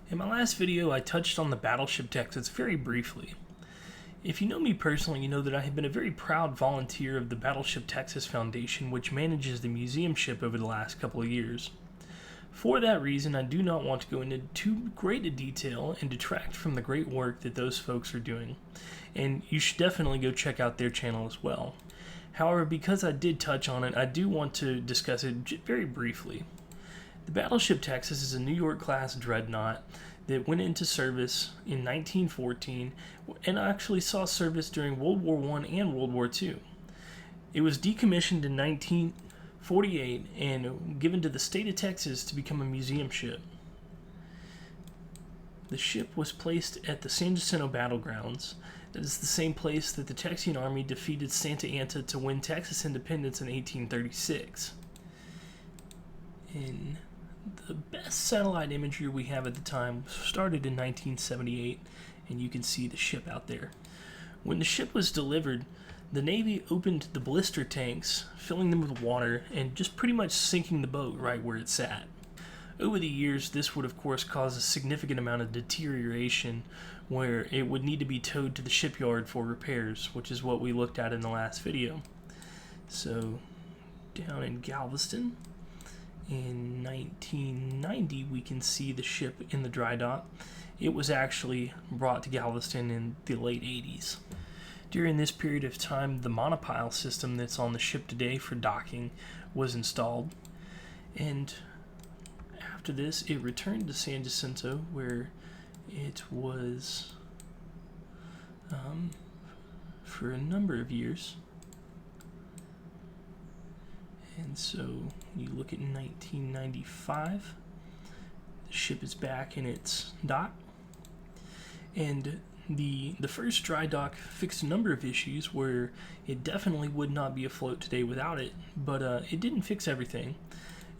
In my last video, I touched on the Battleship Texas very briefly. If you know me personally, you know that I have been a very proud volunteer of the Battleship Texas Foundation, which manages the museum ship over the last couple of years. For that reason, I do not want to go into too great a detail and detract from the great work that those folks are doing, and you should definitely go check out their channel as well. However, because I did touch on it, I do want to discuss it very briefly. The Battleship Texas is a New York-class dreadnought that went into service in 1914 and actually saw service during World War I and World War II. It was decommissioned in 1948 and given to the state of Texas to become a museum ship. The ship was placed at the San Jacinto Battlegrounds. That is the same place that the Texian Army defeated Santa Anna to win Texas independence in 1836. The best satellite imagery we have at the time started in 1978, and you can see the ship out there. When the ship was delivered, the Navy opened the blister tanks, filling them with water, and just pretty much sinking the boat right where it sat. Over the years, this would of course cause a significant amount of deterioration where it would need to be towed to the shipyard for repairs, which is what we looked at in the last video. So, down in Galveston, in 1990, we can see the ship in the dry dock. It was actually brought to Galveston in the late 80s. During this period of time, the monopile system that's on the ship today for docking was installed. And after this, it returned to San Jacinto, where it was for a number of years. And so you look at 1995, the ship is back in its dock, and the first dry dock fixed a number of issues where it definitely would not be afloat today without it, but it didn't fix everything.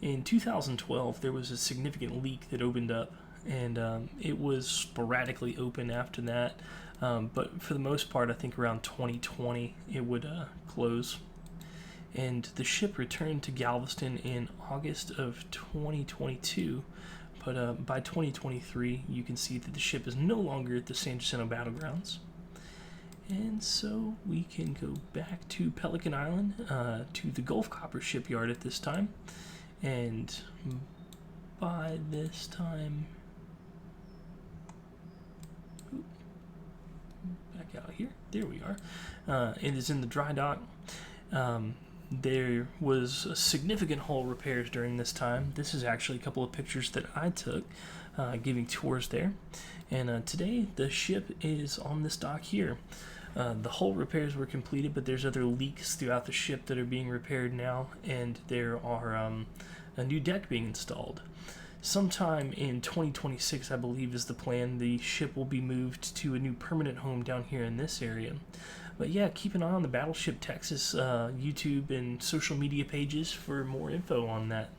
In 2012, there was a significant leak that opened up, and it was sporadically open after that, but for the most part, I think around 2020, it would close. And the ship returned to Galveston in August of 2022, but by 2023 you can see that the ship is no longer at the San Jacinto Battlegrounds. And so we can go back to Pelican Island, to the Gulf Copper shipyard at this time, and by this time, back out here, there we are, it is in the dry dock. There was significant hull repairs during this time. This is actually a couple of pictures that I took giving tours there. And today the ship is on this dock here. The hull repairs were completed, but there's other leaks throughout the ship that are being repaired now, and there are a new deck being installed. Sometime in 2026, I believe, is the plan. The ship will be moved to a new permanent home down here in this area. But yeah, keep an eye on the Battleship Texas YouTube and social media pages for more info on that.